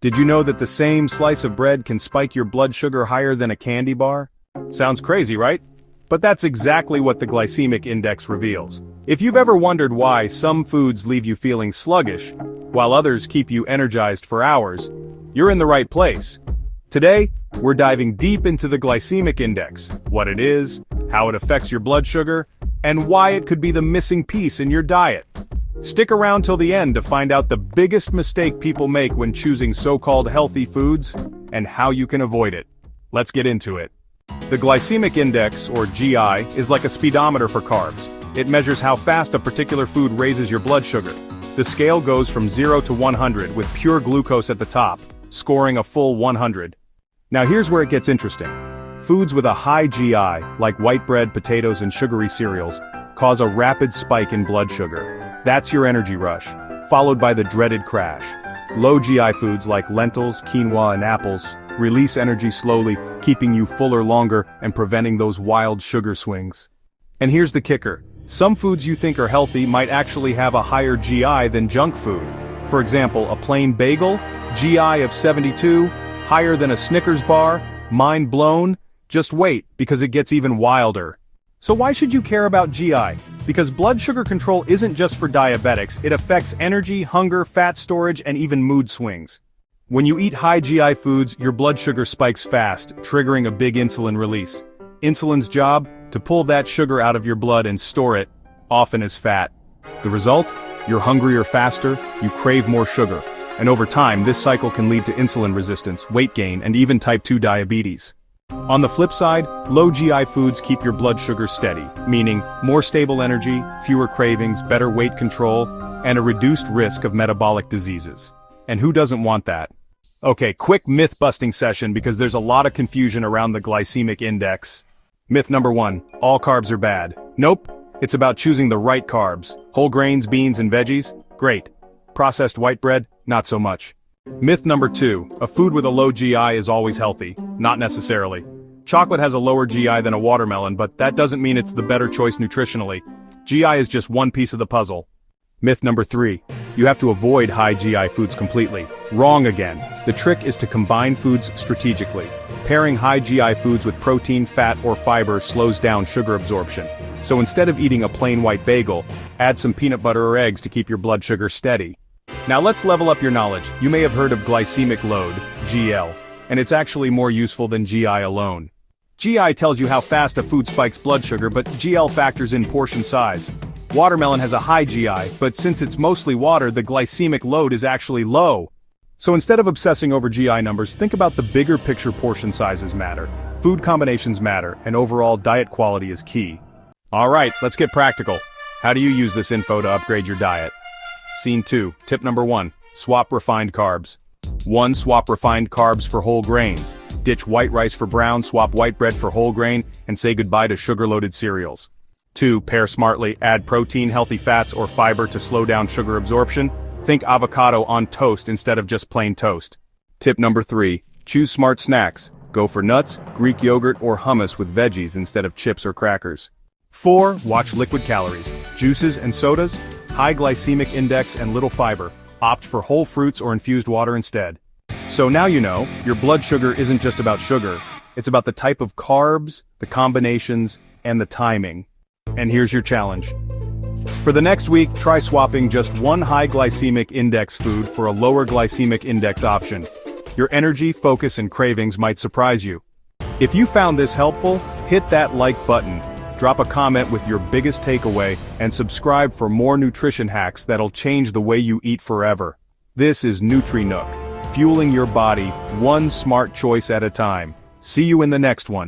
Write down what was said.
Did you know that the same slice of bread can spike your blood sugar higher than a candy bar? Sounds crazy, right? But that's exactly what the glycemic index reveals. If you've ever wondered why some foods leave you feeling sluggish, while others keep you energized for hours, you're in the right place. Today, we're diving deep into the glycemic index, what it is, how it affects your blood sugar, and why it could be the missing piece in your diet. Stick around till the end to find out the biggest mistake people make when choosing so-called healthy foods, and how you can avoid it. Let's get into it. The glycemic index, or GI, is like a speedometer for carbs. It measures how fast a particular food raises your blood sugar. The scale goes from 0 to 100 with pure glucose at the top, scoring a full 100. Now here's where it gets interesting. Foods with a high GI, like white bread, potatoes, and sugary cereals, cause a rapid spike in blood sugar. That's your energy rush, followed by the dreaded crash. Low GI foods like lentils, quinoa, and apples release energy slowly, keeping you fuller longer and preventing those wild sugar swings. And here's the kicker. Some foods you think are healthy might actually have a higher GI than junk food. For example, a plain bagel, GI of 72, higher than a Snickers bar, mind blown? Just wait, because it gets even wilder. So why should you care about GI? Because blood sugar control isn't just for diabetics, it affects energy, hunger, fat storage, and even mood swings. When you eat high GI foods, your blood sugar spikes fast, triggering a big insulin release. Insulin's job? To pull that sugar out of your blood and store it, often as fat. The result? You're hungrier faster, you crave more sugar. And over time, this cycle can lead to insulin resistance, weight gain, and even type 2 diabetes. On the flip side, low GI foods keep your blood sugar steady, meaning more stable energy, fewer cravings, better weight control, and a reduced risk of metabolic diseases. And who doesn't want that? Okay, quick myth-busting session because there's a lot of confusion around the glycemic index. Myth number 1, all carbs are bad. Nope, it's about choosing the right carbs. Whole grains, beans, and veggies? Great. Processed white bread? Not so much. Myth number 2, a food with a low GI is always healthy. Not necessarily. Chocolate has a lower GI than a watermelon, but that doesn't mean it's the better choice nutritionally. GI is just one piece of the puzzle. Myth number 3, you have to avoid high GI foods completely. Wrong again. The trick is to combine foods strategically. Pairing high GI foods with protein, fat, or fiber slows down sugar absorption. So instead of eating a plain white bagel, add some peanut butter or eggs to keep your blood sugar steady. Now let's level up your knowledge. You may have heard of glycemic load, GL, and it's actually more useful than GI alone. GI tells you how fast a food spikes blood sugar, but GL factors in portion size. Watermelon has a high GI, but since it's mostly water, the glycemic load is actually low. So instead of obsessing over GI numbers, think about the bigger picture. Portion sizes matter, food combinations matter, and overall diet quality is key. Alright, let's get practical. How do you use this info to upgrade your diet? Scene 2, tip number 1, swap refined carbs. 1. Swap refined carbs for whole grains. Ditch white rice for brown, swap white bread for whole grain, and say goodbye to sugar-loaded cereals. 2. Pair smartly, add protein, healthy fats, or fiber to slow down sugar absorption. Think avocado on toast instead of just plain toast. Tip number 3, choose smart snacks. Go for nuts, Greek yogurt, or hummus with veggies instead of chips or crackers. 4. Watch liquid calories. Juices and sodas, high glycemic index and little fiber. Opt for whole fruits or infused water instead. So now you know, your blood sugar isn't just about sugar, it's about the type of carbs, the combinations, and the timing. And here's your challenge. For the next week, try swapping just one high glycemic index food for a lower glycemic index option. Your energy, focus, and cravings might surprise you. If you found this helpful, hit that like button, drop a comment with your biggest takeaway, and subscribe for more nutrition hacks that'll change the way you eat forever. This is NutriNook, fueling your body one smart choice at a time. See you in the next one.